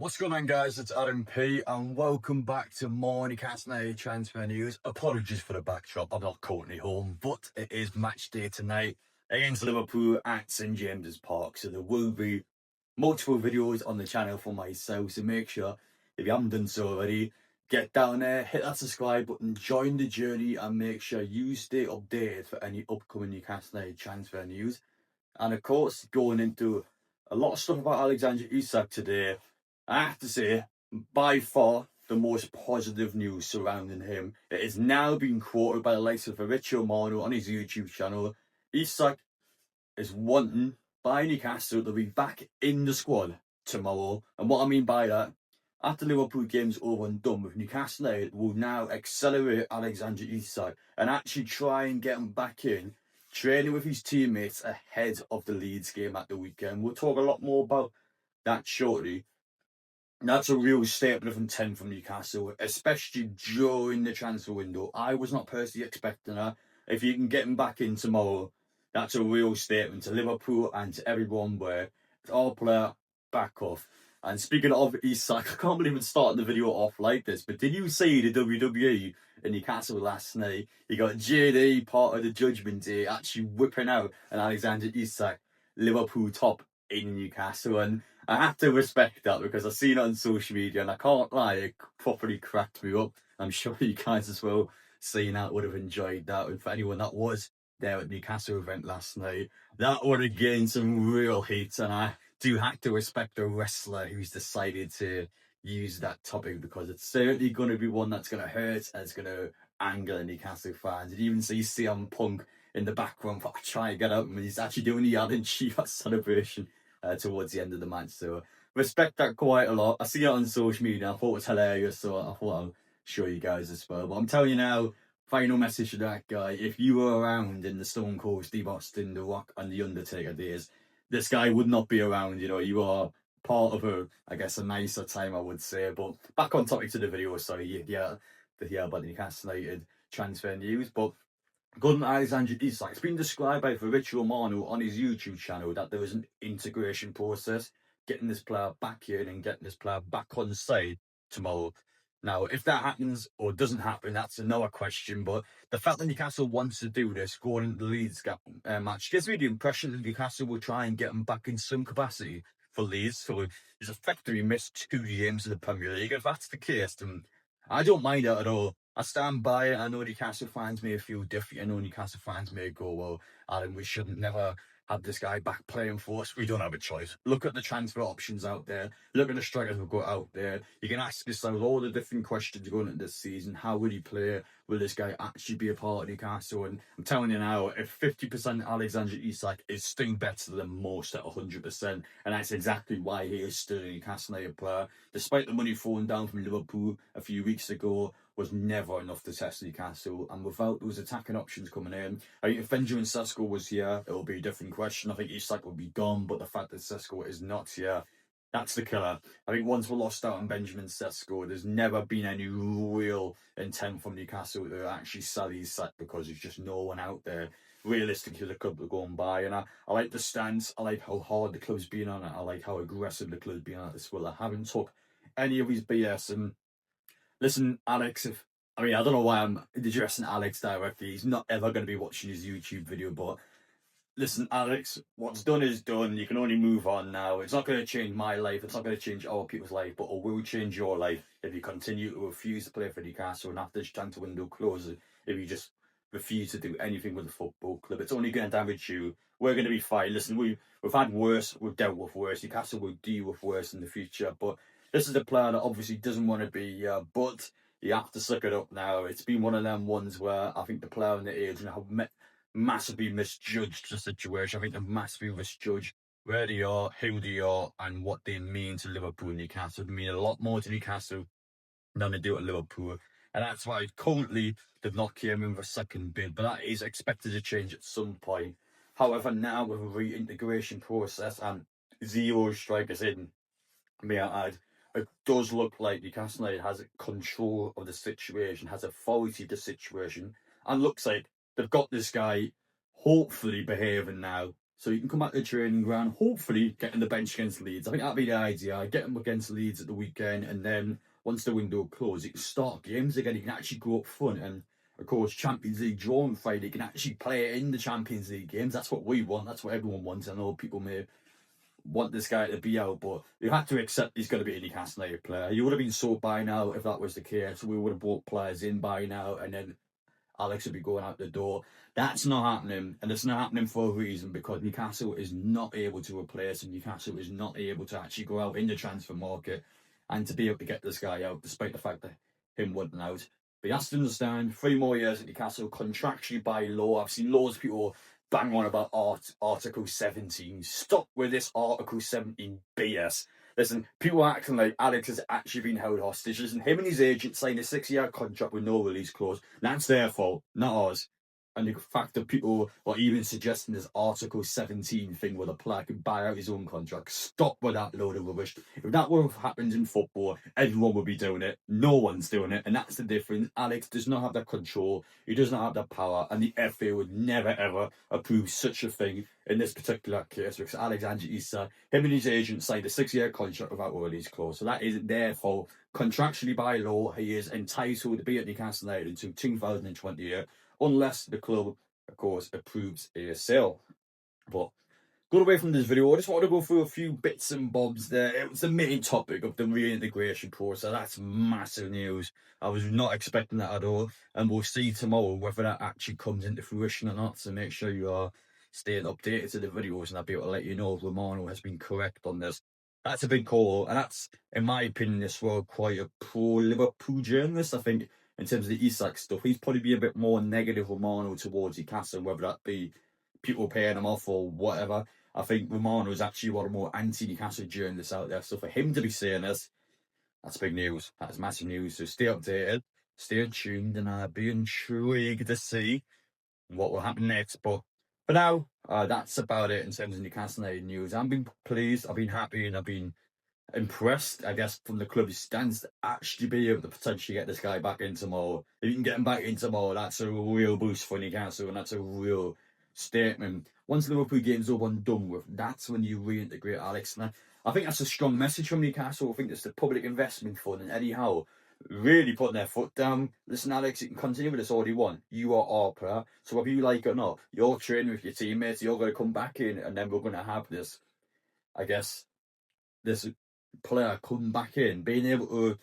What's going on, guys? It's Adam P, and welcome back to more Newcastle United transfer news. Apologies for the backdrop, I'm not currently home, but it is match day tonight against Liverpool at St James's Park. So there will be multiple videos on the channel for myself, so make sure, if you haven't done so already, get down there, hit that subscribe button, join the journey, and make sure you stay updated for any upcoming Newcastle United transfer news. And of course, going into a lot of stuff about Alexander Isak today, I have to say, by far the most positive news surrounding him. It is now being quoted by the likes of Fabrizio Romano on his YouTube channel. Isak is wanting by Newcastle to be back in the squad tomorrow. And what I mean by that, after Liverpool game's over and done with, Newcastle United will now accelerate Alexander Isak and actually try and get him back in, training with his teammates ahead of the Leeds game at the weekend. We'll talk a lot more about that shortly. That's a real statement of intent from Newcastle, especially during the transfer window. I was not personally expecting that. If you can get him back in tomorrow, that's a real statement to Liverpool and to everyone where it's all player back off. And speaking of Isak, I can't believe I'm starting the video off like this, but did you see the WWE in Newcastle last night? You got JD, part of the Judgment Day, actually whipping out an Alexander Isak Liverpool top in Newcastle, and I have to respect that because I've seen it on social media and I can't lie, it properly cracked me up. I'm sure you guys as well seeing that would have enjoyed that. And for anyone that was there at the Newcastle event last night, that would have gained some real heat, and I do have to respect a wrestler who's decided to use that topic because it's certainly going to be one that's going to hurt and it's going to anger the Newcastle fans. And even see CM Punk in the background trying to get out, and he's actually doing the Alan Shearer celebration towards the end of the match. So respect that quite a lot. I see it on social media. I thought it was hilarious, so I thought I'll show you guys as well. But I'm telling you now, final message to that guy: if you were around in the Stone Cold Steve Austin, The Rock, and The Undertaker days, this guy would not be around. You know, you are part of a nicer time, I would say. But back on topic to the video. Sorry, yeah, to hear about the Newcastle United transfer news, but. Good Alexander Isak. It's been described by Fabrizio Romano on his YouTube channel that there was an integration process, getting this player back in and getting this player back on side tomorrow. Now, if that happens or doesn't happen, that's another question. But the fact that Newcastle wants to do this, going into the Leeds match, gives me the impression that Newcastle will try and get him back in some capacity for Leeds. So he's effectively missed 2 games in the Premier League. If that's the case, then I don't mind that at all. I stand by it. I know Newcastle fans may feel different. I know Newcastle fans may go, well, Adam, we shouldn't never have this guy back playing for us. We don't have a choice. Look at the transfer options out there. Look at the strikers we've got out there. You can ask yourself all the different questions going into this season. How will he play? Will this guy actually be a part of Newcastle? And I'm telling you now, if 50% Alexander Isak is still better than most at 100%, and that's exactly why he is still a Newcastle United player, despite the money falling down from Liverpool a few weeks ago, was never enough to test Newcastle. And without those attacking options coming in, I think if Benjamin Sesko was here, it will be a different question. I think Isak will be gone, but the fact that Sesko is not here, that's the killer. I think once we're lost out on Benjamin Sesko, there's never been any real intent from Newcastle to actually sell Isak because there's just no one out there realistically the club are going by. And I like the stance. I like how hard the club's been on it. I like how aggressive the club's been on it as well. I haven't took any of his BS. And listen, Alex, I don't know why I'm addressing Alex directly. He's not ever going to be watching his YouTube video, but listen, Alex, what's done is done. You can only move on now. It's not going to change my life. It's not going to change other people's life, but it will change your life if you continue to refuse to play for Newcastle and after this transfer window closes, if you just refuse to do anything with the football club. It's only going to damage you. We're going to be fine. Listen, we've had worse. We've dealt with worse. Newcastle will deal with worse in the future, but this is a player that obviously doesn't want to be here, but you have to suck it up now. It's been one of them ones where I think the player and the agent have massively misjudged the situation. I think they've massively misjudged where they are, who they are, and what they mean to Liverpool and Newcastle. They mean a lot more to Newcastle than they do at Liverpool. And that's why currently they've not came in for a second bid, but that is expected to change at some point. However, now with a reintegration process and 0 strikers in, may I add, it does look like Newcastle United has control of the situation, has authority of the situation, and looks like they've got this guy hopefully behaving now So you can come back to the training ground, hopefully getting the bench against Leeds. I think that'd be the idea. Get them against Leeds at the weekend, and then once the window closes, you can start games again. You can actually go up front, and of course, Champions League draw on Friday. You can actually play it in the Champions League games. That's what we want. That's what everyone wants. I know people may want this guy to be out, but you have to accept he's going to be a Newcastle United player. You would have been sold by now if that was the case. We would have brought players in by now, and then Alex would be going out the door. That's not happening, and it's not happening for a reason, because Newcastle is not able to replace him. Newcastle is not able to actually go out in the transfer market and to be able to get this guy out, despite the fact that him wanting out. But you have to understand, 3 more years at Newcastle, contractually by law. I've seen loads of people bang on about Article 17. Stop with this Article 17 BS. Listen, people are acting like Alex has actually been held hostage. Listen, him and his agent signed a 6-year contract with no release clause. That's their fault, not ours. And the fact that people are even suggesting this Article 17 thing where the player can buy out his own contract. Stop with that load of rubbish. If that would have happened in football, everyone would be doing it. No one's doing it. And that's the difference. Alex does not have that control. He does not have that power. And the FA would never, ever approve such a thing in this particular case, because Alexander Isak, him and his agent signed a 6-year contract without a release clause. So that isn't their fault. Contractually by law, he is entitled to be at Newcastle United until 2028. Unless the club, of course, approves a sale. But going away from this video, I just want to go through a few bits and bobs there. It was the main topic of the reintegration process. That's massive news. I was not expecting that at all. And we'll see tomorrow whether that actually comes into fruition or not. So make sure you are staying updated to the videos, and I'll be able to let you know if Romano has been correct on this. That's a big call. And that's, in my opinion, this was quite a pro-Liverpool journalist, I think. In terms of the Isak stuff, he's probably be a bit more negative Romano towards Newcastle, whether that be people paying him off or whatever. I think Romano is actually one of the more anti-Newcastle journalists out there. So for him to be saying this, that's big news. That's massive news. So stay updated, stay tuned, and I'll be intrigued to see what will happen next. But for now, that's about it in terms of Newcastle United news. I've been pleased, I've been happy, and I've been impressed, I guess, from the club's stance to actually be able to potentially get this guy back in tomorrow. If you can get him back in tomorrow, that's a real boost for Newcastle, and that's a real statement. Once the Liverpool game's over and done with, that's when you reintegrate Alex. And I think that's a strong message from Newcastle. I think it's the public investment fund, and anyhow, really putting their foot down. Listen, Alex, you can continue with this all you want. You are our player. So whether you like it or not, you're training with your teammates, you're going to come back in, and then we're going to have this, I guess, this player come back in, being able to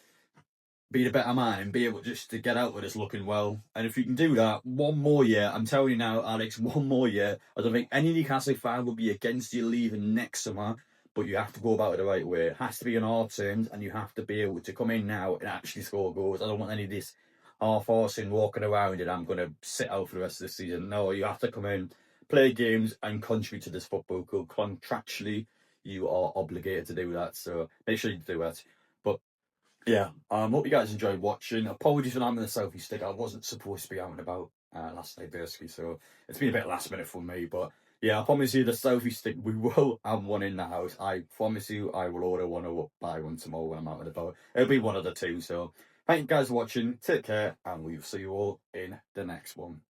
be the better man and be able just to get out with us looking well. And if you can do that, 1 more year, I'm telling you now, Alex, 1 more year, I don't think any Newcastle fan will be against you leaving next summer, but you have to go about it the right way. It has to be on our terms, and you have to be able to come in now and actually score goals. I don't want any of this half-arsing walking around and I'm going to sit out for the rest of the season. No, you have to come in, play games, and contribute to this football club. Contractually, you are obligated to do that, so make sure you do that. But yeah, hope you guys enjoyed watching. Apologies for having the selfie stick. I wasn't supposed to be out and about last night, basically, so it's been a bit last minute for me. But yeah, I promise you the selfie stick, we will have one in the house. I promise you I will order one or buy one tomorrow when I'm out and about. It'll be one of the two. So thank you guys for watching, take care, and we'll see you all in the next one.